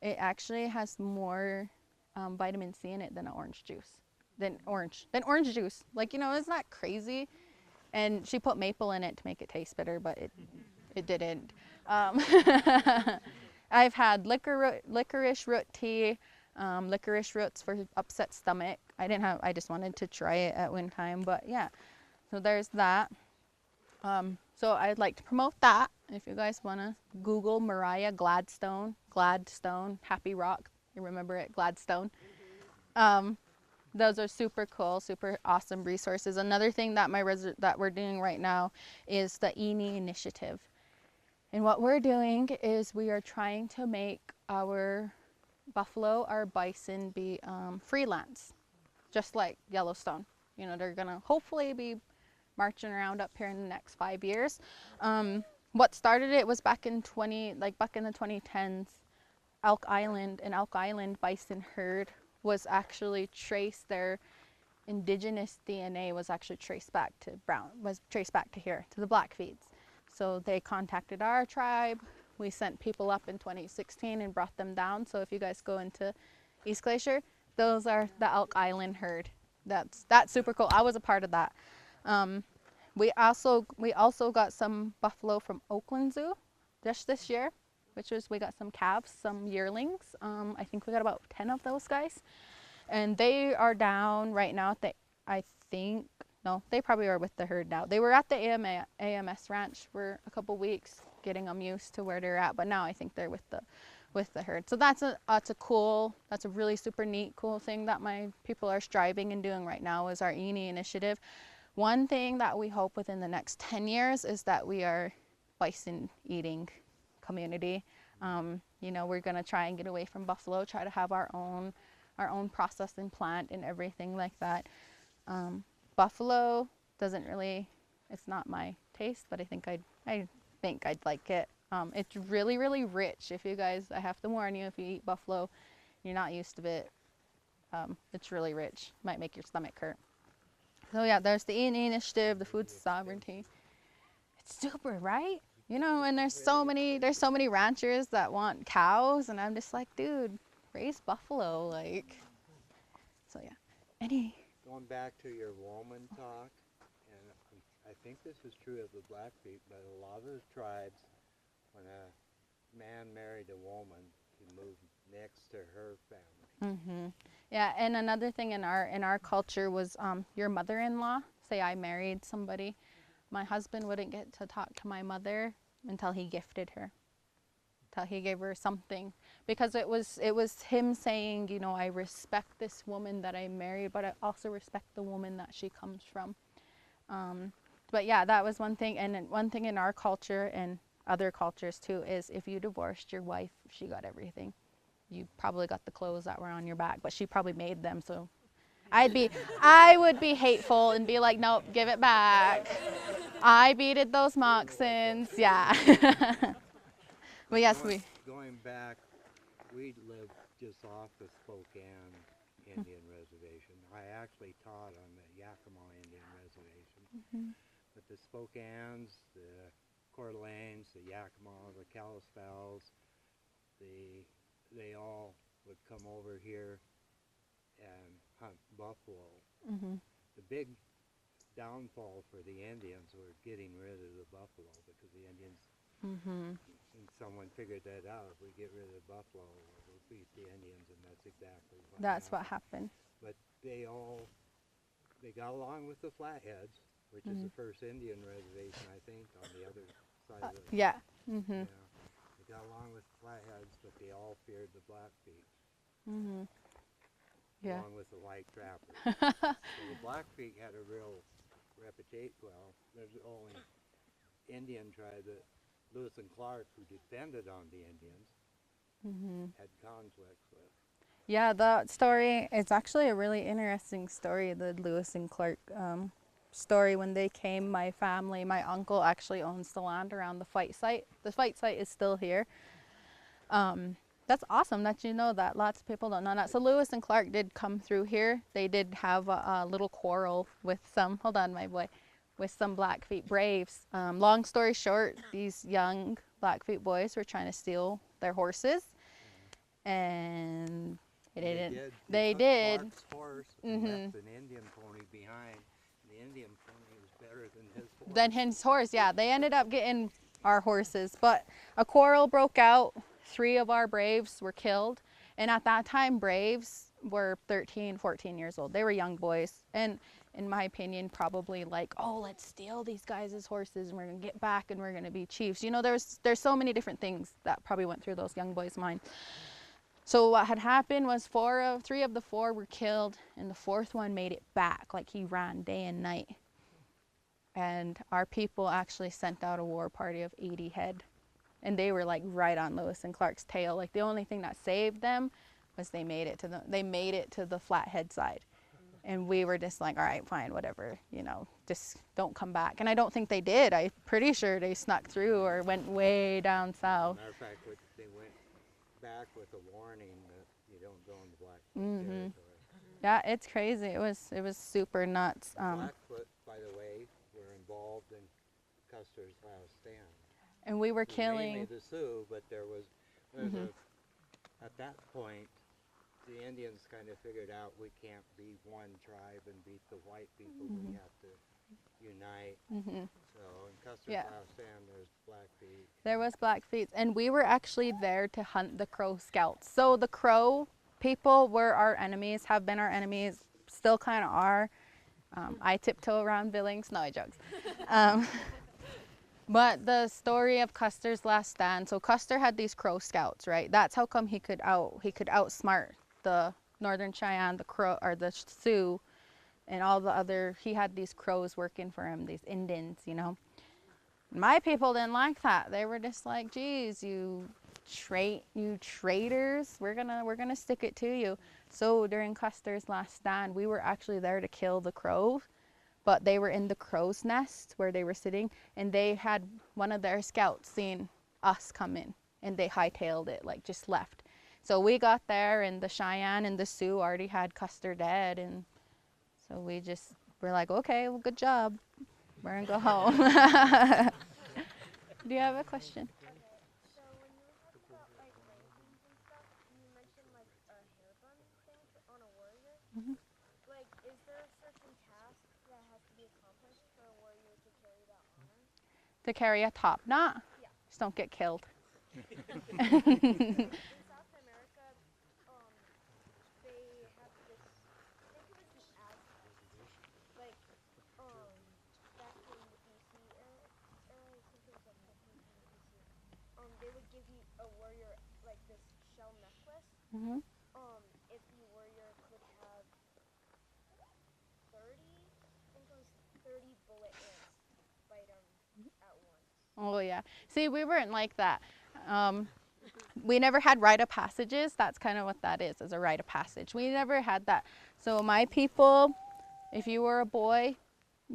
it actually has more vitamin C in it than orange juice. Than orange juice. Like, you know, isn't that crazy? And she put maple in it to make it taste better, but it didn't. I've had licorice root tea, licorice roots for upset stomach. I just wanted to try it at one time, but yeah. So there's that. So I'd like to promote that. If you guys want to Google Mariah Gladstone, Happy Rock, you remember it, Gladstone. Those are super cool, super awesome resources. Another thing that that we're doing right now is the ENI initiative. And what we're doing is we are trying to make our buffalo, our bison be freelance, just like Yellowstone. You know, they're gonna hopefully be marching around up here in the next 5 years. What started it was back in the 2010s, Elk Island bison herd was actually traced, their indigenous DNA was actually traced back to here, to the Blackfeets. So they contacted our tribe. We sent people up in 2016 and brought them down. So if you guys go into East Glacier, those are the Elk Island herd. That's super cool. I was a part of that. We also got some buffalo from Oakland Zoo just this year, we got some calves, some yearlings. I think we got about 10 of those guys. And they are down right now at they probably are with the herd now. They were at the AMS ranch for a couple weeks, getting them used to where they're at, but now I think they're with the herd. So that's a really super neat, cool thing that my people are striving and doing right now is our ENI initiative. One thing that we hope within the next 10 years is that we are bison eating community. You know, we're gonna try and get away from buffalo, try to have our own processing plant and everything like that. Buffalo it's not my taste, but I think I'd like it. It's really, really rich. I have to warn you, if you eat buffalo, you're not used to it. It's really rich. Might make your stomach hurt. So yeah, there's the ENI initiative, the food sovereignty. It's super, right? You know, and there's so many ranchers that want cows, and I'm just like, dude, raise buffalo, like. So yeah. Going back to your woman talk, and I think this is true of the Blackfeet, but a lot of the tribes, when a man married a woman, he moved next to her family. Mm-hmm. Yeah, and another thing in our culture was your mother-in-law. Say I married somebody, my husband wouldn't get to talk to my mother until he gifted her, until he gave her something, because it was him saying, you know, I respect this woman that I married, but I also respect the woman that she comes from. But yeah, that was one thing. And one thing in our culture and other cultures too is if you divorced your wife, she got everything. You probably got the clothes that were on your back, but she probably made them. So I would be hateful and be like, nope, give it back. I beaded those moccasins, yeah. But yes, going back, we lived just off the Spokane Indian Reservation. I actually taught on the Yakima Indian Reservation. But the Spokanes, the Coeur d'Alenes, the Yakima, the Kalispels, they all would come over here and hunt buffalo. Mhm. The big downfall for the Indians were getting rid of the buffalo because the Indians, Mhm. and someone figured that out. If we get rid of the buffalo, we'll beat the Indians, and that's exactly what That's what happened. happened. But they got along with the Flatheads, which is the first Indian reservation, I think, on the other side of the Yeah. Mhm. yeah. They got along with the Flatheads, but they all feared the Blackfeet, Mhm. Yeah. along with the white trappers. So the Blackfeet had a real reputation. Well, there's the only Indian tribe that Lewis and Clark, who depended on the Indians, Mhm. had conflicts with. Yeah, that story is actually a really interesting story, the Lewis and Clark story. When they came, my family, my uncle actually owns the land around the fight site. The fight site is still here. That's awesome that you know that. Lots of people don't know that. So Lewis and Clark did come through here. They did have a little quarrel with some, hold on my boy, with some Blackfeet braves. Long story short, these young Blackfeet boys were trying to steal their horses, and it didn't. They took did. Clark's horse and left an Indian pony behind. The Indian pony was better than his horse. Then his horse, yeah. They ended up getting our horses, but a quarrel broke out. 3 of our braves were killed, and at that time braves were 13, 14 years old. They were young boys, and in my opinion probably like, oh, let's steal these guys' horses and we're gonna get back and we're gonna be chiefs. You know, there's so many different things that probably went through those young boys' mind. So what had happened was 3 of the 4 were killed, and the 4th one made it back. Like, he ran day and night, and our people actually sent out a war party of 80 head. And they were like right on Lewis and Clark's tail. Like, the only thing that saved them was they made it to the Flathead side. And we were just like, all right, fine, whatever, you know, just don't come back. And I don't think they did. I'm pretty sure they snuck through or went way down south. Matter of fact, they went back with a warning that you don't go into Blackfoot territory. Yeah, it's crazy. It was super nuts. Blackfoot, by the way, were involved in Custer's last stand. And we were It was mainly killing. the Sioux, but there was at that point, the Indians kind of figured out we can't be one tribe and beat the white people. We have to unite. So in Custer's last stand, there's Blackfeet. There was Blackfeet, and we were actually there to hunt the Crow Scouts. So the Crow people were our enemies, have been our enemies, still kind of are. I tiptoe around Billings. No, I jokes. But the story of Custer's last stand. So Custer had these Crow Scouts, right? That's how come he could outsmart the Northern Cheyenne, the Crow, or the Sioux, and all the other. He had these Crows working for him, these Indians, you know. My people didn't like that. They were just like, geez, you traitors, we're gonna stick it to you. So during Custer's last stand, we were actually there to kill the Crows, but they were in the crow's nest where they were sitting, and they had one of their scouts seen us come in, and they hightailed it, like just left. So we got there, and the Cheyenne and the Sioux already had Custer dead, and so we're like, okay, well, good job. We're gonna go home. Do you have a question? So when you were talking about like rankings and stuff, you mentioned like a hair bun thing on a warrior. Like, is there a certain task that has to be accomplished for a warrior to carry that honor? To carry a top knot? Yeah. Just don't get killed. In South America, they have this. I think it was the Aztecs. Like, back in the BC era, I think it was like 1500 BC. They would give you a warrior like this shell necklace. If the warrior could have 30, I think it was 30 bullet ants bite him at once. Oh yeah. See, we weren't like that. We never had rite of passages. That's kind of what that is a rite of passage. We never had that. So my people, if you were a boy,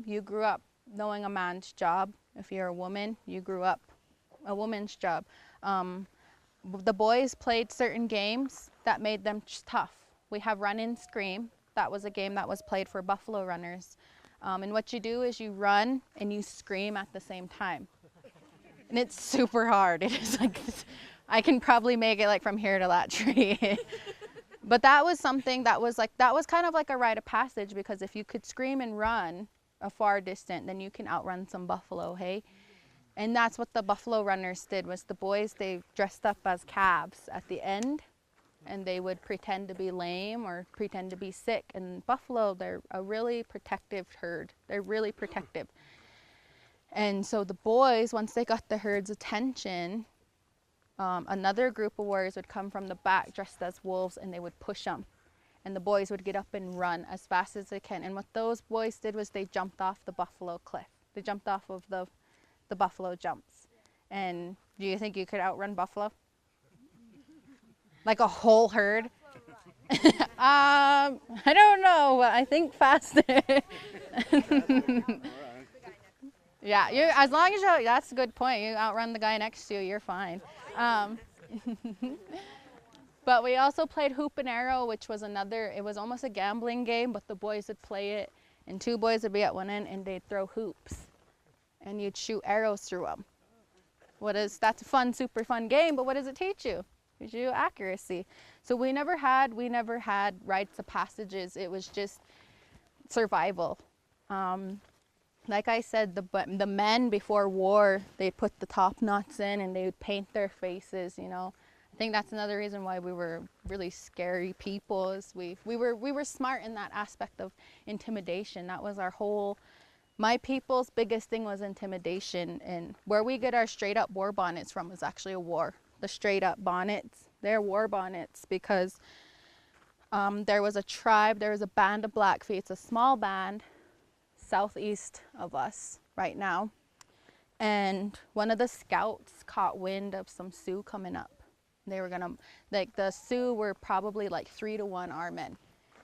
you grew up knowing a man's job. If you're a woman, you grew up a woman's job. The boys played certain games that made them tough. We have run and scream. That was a game that was played for buffalo runners. And what you do is you run and you scream at the same time. And it's super hard. It is like, I can probably make it like from here to that tree. But that was something that was like, that was kind of like a rite of passage, because if you could scream and run a far distant, then you can outrun some buffalo, hey? And that's what the buffalo runners did, was the boys, they dressed up as calves at the end, and they would pretend to be lame or pretend to be sick. And buffalo, they're a really protective herd. They're really protective. And so the boys, once they got the herd's attention, another group of warriors would come from the back dressed as wolves, and they would push them. And the boys would get up and run as fast as they can. And what those boys did was they jumped off the buffalo cliff. They jumped off of the buffalo jumps. And do you think you could outrun buffalo? Like a whole herd? I don't know, but I think faster. Yeah, you, as long as you, that's a good point. You outrun the guy next to you, you're fine. But we also played hoop and arrow, which was another, it was almost a gambling game, but the boys would play it, and two boys would be at one end, and they'd throw hoops, and you'd shoot arrows through them. That's a fun, super fun game, but what does it teach you? It teaches you accuracy. So we never had rites of passages. It was just survival. Like I said, the men before war, they put the top knots in and they would paint their faces, you know. I think that's another reason why we were really scary people, is we were smart in that aspect of intimidation. That was our whole, my people's biggest thing was intimidation. And where we get our straight up war bonnets from is actually a war. The straight up bonnets, they're war bonnets, because there was a tribe, there was a band of Blackfeet. It's a small band southeast of us right now, and one of the scouts caught wind of some Sioux coming up. They were gonna, like, the Sioux were probably like 3 to 1 our men,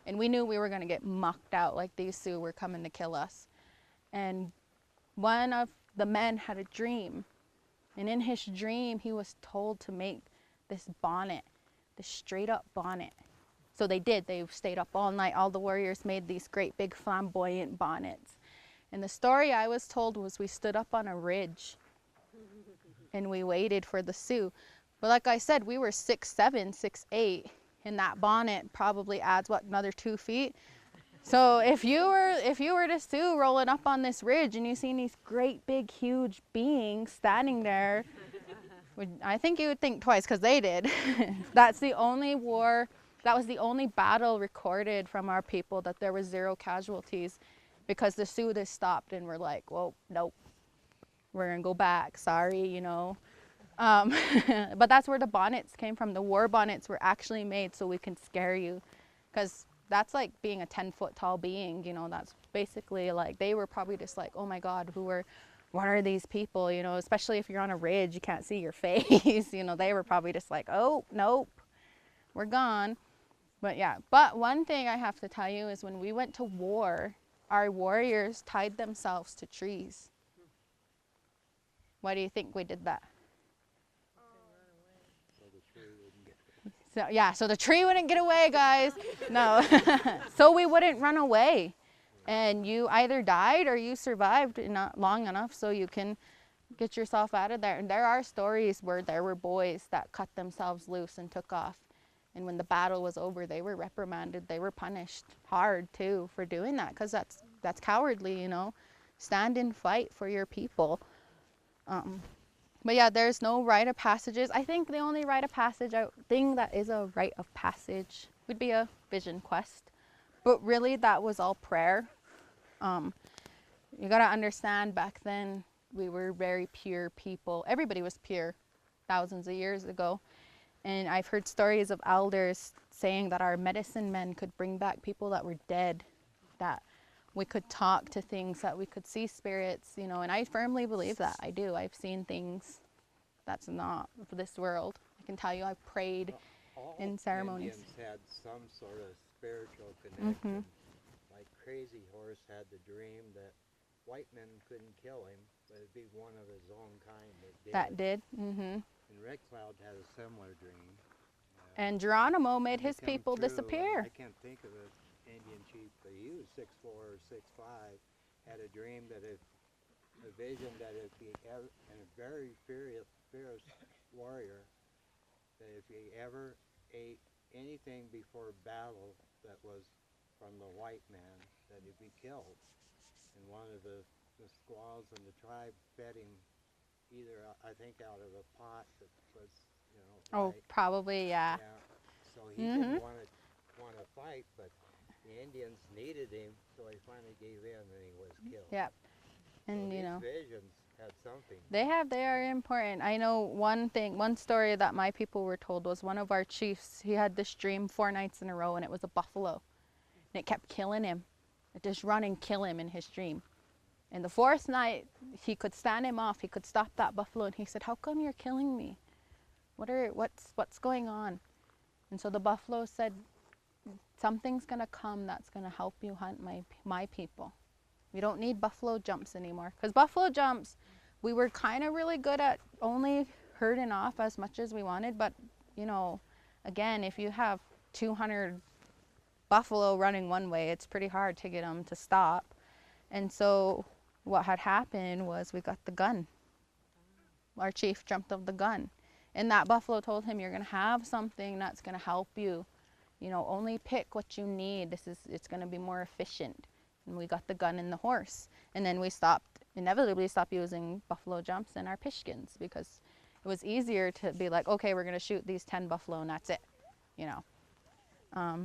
and we knew we were gonna get mucked out, like these Sioux were coming to kill us. And one of the men had a dream, and in his dream he was told to make this bonnet, this straight up bonnet. So they did. They stayed up all night. All the warriors made these great big flamboyant bonnets. And the story I was told was we stood up on a ridge and we waited for the Sioux. But like I said, we were 6'7", 6'8", and that bonnet probably adds, what, another 2 feet? So if you were the Sioux rolling up on this ridge and you seen these great big huge beings standing there, I think you would think twice, because they did. That's the only war. That was the only battle recorded from our people that there was 0 casualties, because the Sioux just stopped and were like, well, nope, we're gonna go back, sorry, you know. But that's where the bonnets came from. The war bonnets were actually made so we can scare you, because that's like being a 10-foot tall being, you know. That's basically like, they were probably just like, oh my God, what are these people, you know, especially if you're on a ridge, you can't see your face, you know. They were probably just like, oh, nope, we're gone. But yeah, but one thing I have to tell you is when we went to war, our warriors tied themselves to trees. Why do you think we did that? So yeah, so the tree wouldn't get away, guys. No, so we wouldn't run away. And you either died or you survived not long enough so you can get yourself out of there. And there are stories where there were boys that cut themselves loose and took off. And when the battle was over, they were reprimanded. They were punished hard too for doing that, because that's cowardly, you know. Stand and fight for your people. But yeah, there's no rite of passages. I think the only rite of passage thing that is a rite of passage would be a vision quest. But really, that was all prayer. You gotta understand, back then we were very pure people. Everybody was pure thousands of years ago. And I've heard stories of elders saying that our medicine men could bring back people that were dead, that we could talk to things, that we could see spirits, you know, and I firmly believe that. I do. I've seen things that's not of this world. I can tell you I've prayed in ceremonies. Indians had some sort of spiritual connection. Like Crazy Horse had the dream that white men couldn't kill him, but it'd be one of his own kind that did. And Red Cloud had a similar dream. And Geronimo made his people disappear. I can't think of an Indian chief, but he was 6'4" or 6'5", had a dream that if, a vision that if he ever, and a very fierce warrior, that if he ever ate anything before battle that was from the white man, that he'd be killed. And one of the squaws in the tribe fed him either, I think, out of a pot that was, you know, Oh, white. probably, yeah. Yeah. So he didn't want to fight, but the Indians needed him, so he finally gave in and he was killed. Yep. And so you know, these visions had something. they are important. I know one story that my people were told was one of our chiefs, he had this dream 4 nights in a row, and it was a buffalo. And it kept killing him. It just run and kill him in his dream. And the 4th night, he could stand him off. He could stop that buffalo, and he said, "How come you're killing me? What's going on?" And so the buffalo said, "Something's gonna come that's gonna help you hunt my people. We don't need buffalo jumps anymore." Because buffalo jumps, we were kind of really good at only herding off as much as we wanted. But you know, again, if you have 200 buffalo running one way, it's pretty hard to get them to stop. And so what had happened was we got the gun. Our chief dreamt of the gun. And that buffalo told him, "You're going to have something that's going to help you. You know, only pick what you need. It's going to be more efficient." And we got the gun and the horse. And then we inevitably stopped using buffalo jumps and our pishkins, because it was easier to be like, okay, we're going to shoot these 10 buffalo and that's it, you know.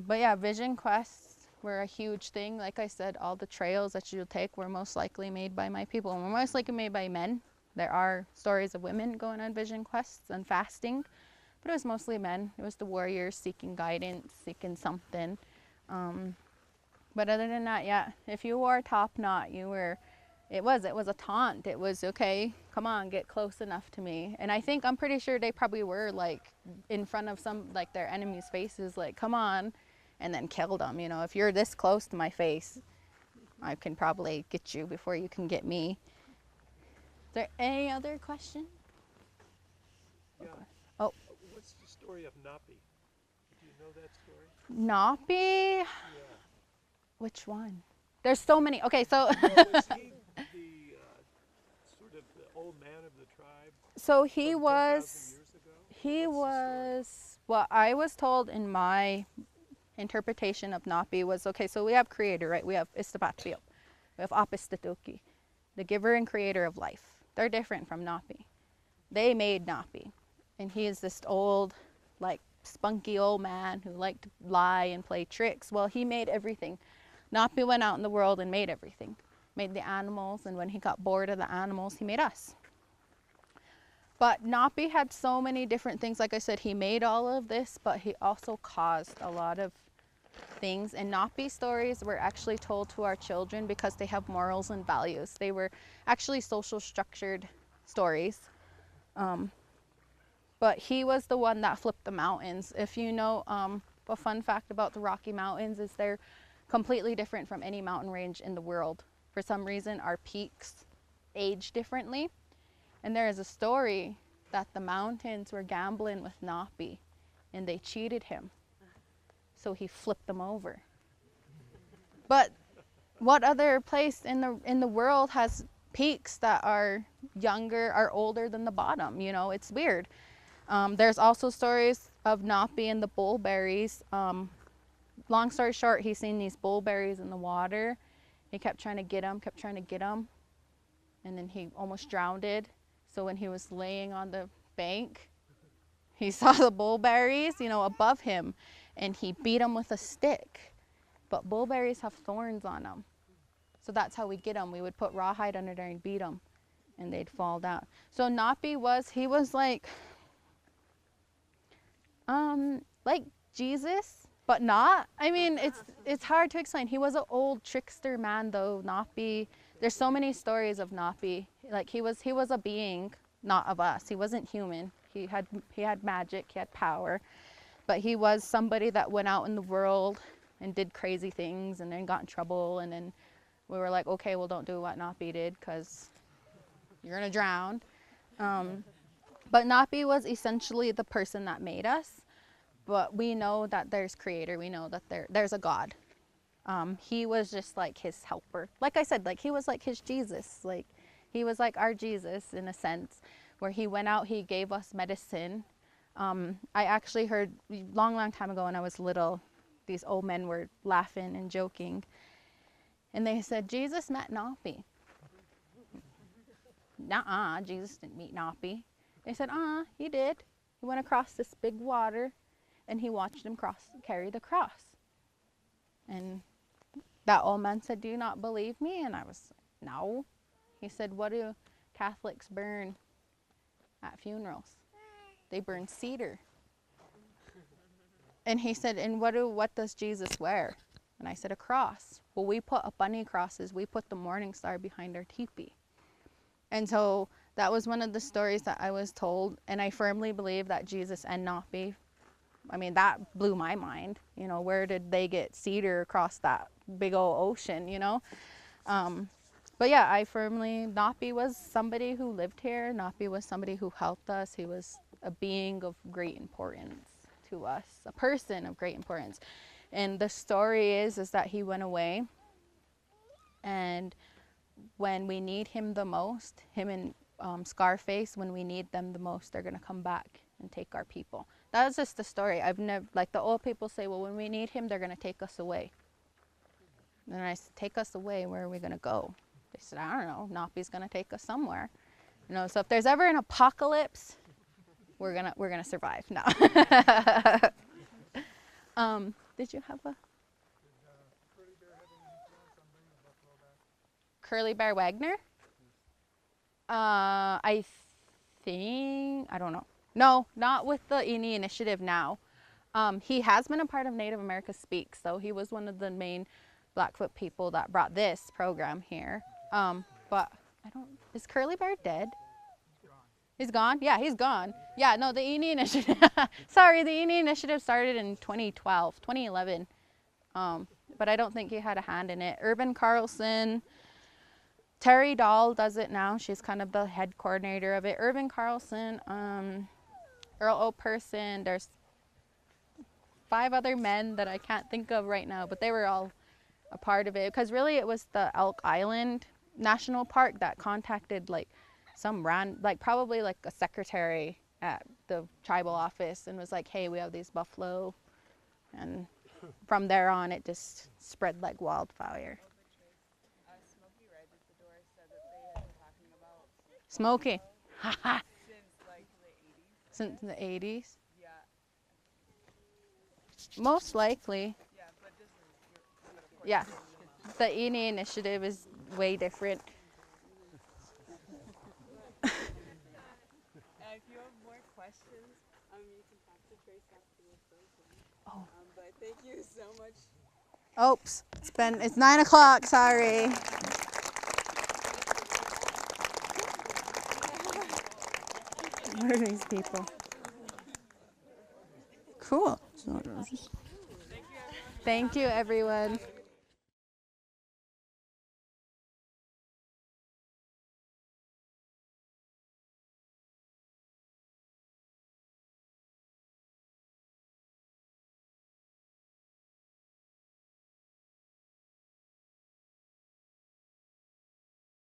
But yeah, vision quests were a huge thing. Like I said, all the trails that you'll take were most likely made by my people, and were most likely made by men. There are stories of women going on vision quests and fasting, but it was mostly men. It was the warriors seeking guidance, seeking something. But other than that, yeah, if you wore a top knot, it was a taunt. It was, okay, come on, get close enough to me. And I'm pretty sure they probably were like in front of like their enemies' faces, like, come on, and then killed them. You know, if you're this close to my face, I can probably get you before you can get me. Is there any other question? Yeah. Oh. What's the story of Napi? Do you know that story? Napi? Yeah. Which one? There's so many. Okay, so. Was he the sort of the old man of the tribe? So from 10,000 years ago? He What's the was, what I was told in my interpretation of Napi was, okay, so we have creator, right? We have Istapatpio. We have Apistatuki, the giver and creator of life. They're different from Napi. They made Napi. And he is this old, like, spunky old man who liked to lie and play tricks. Well, he made everything. Napi went out in the world and made everything. Made the animals, and when he got bored of the animals, he made us. But Napi had so many different things. Like I said, he made all of this, but he also caused a lot of things. And Napi stories were actually told to our children because they have morals and values. They were actually social structured stories. But he was the one that flipped the mountains. If you know, a fun fact about the Rocky Mountains is they're completely different from any mountain range in the world. For some reason, our peaks age differently. And there is a story that the mountains were gambling with Napi and they cheated him. So he flipped them over. But what other place in the world has peaks that are younger, are older than the bottom? You know, it's weird. There's also stories of Napi and the bullberries. Long story short, he's seen these bullberries in the water. He kept trying to get them, and then he almost drowned. So when he was laying on the bank, he saw the bullberries, you know, above him, and he beat them with a stick. But bullberries have thorns on them. So that's how we get them. We would put rawhide under there and beat them, and they'd fall down. So Napi was like Jesus, but not. I mean, it's hard to explain. He was an old trickster man, though. Napi. There's so many stories of Napi. Like he was a being, not of us. He wasn't human. He had magic. He had power, but he was somebody that went out in the world and did crazy things, and then got in trouble. And then we were like, okay, well, don't do what Napi did, because you're gonna drown. But Napi was essentially the person that made us. But we know that there's creator. We know that there's a God. He was just like his helper. Like I said, like he was like his Jesus. Like he was like our Jesus in a sense, where he went out, he gave us medicine. I actually heard long time ago when I was little, these old men were laughing and joking, and they said Jesus met Napi. Nuh-uh, Jesus didn't meet Napi. They said, he did. He went across this big water, and he watched him carry the cross. And that old man said, do you not believe me? And I was, no. He said, what do Catholics burn at funerals? They burn cedar. And he said, and what does Jesus wear? And I said, a cross. Well, we put up bunny crosses. We put the morning star behind our teepee. And so that was one of the stories that I was told. And I firmly believe that Jesus and Napi, I mean, that blew my mind. You know, where did they get cedar across that big old ocean, you know? But yeah, Napi was somebody who lived here. Napi was somebody who helped us. He was a being of great importance to us, a person of great importance. And the story is that he went away, and when we need him the most, him and Scarface, when we need them the most, they're gonna come back and take our people. That was just the story. I've never, like the old people say, well, when we need him, they're gonna take us away. And I said, take us away, where are we gonna go? They said, I don't know, Napi's gonna take us somewhere. You know, so if there's ever an apocalypse, we're gonna survive. No. Did you have a? Curly Bear Wagner? I think, I don't know. No, not with the Eni Initiative now. He has been a part of Native America Speaks, so he was one of the main Blackfoot people that brought this program here. But I don't, is Curly Bear dead? He's gone? Yeah, he's gone. Yeah, no, the Eni Initiative, sorry, the Eni Initiative started in 2011. But I don't think he had a hand in it. Urban Carlson, Terry Dahl does it now. She's kind of the head coordinator of it. Urban Carlson, Earl O'Person, there's 5 other men that I can't think of right now, but they were all a part of it. Because really it was the Elk Island National Park that contacted like probably like a secretary at the tribal office and was like, hey, we have these buffalo. And from there on, it just spread like wildfire. Smoky. Haha. Since the 80s? Yeah. Most likely. Yeah, but this is Yeah. The Eni Initiative is way different. If you have more questions, you can talk to Trace after this program. Oh. But thank you so much. Oops. It's 9 o'clock, sorry. What are these people? Cool. Thank you, everyone.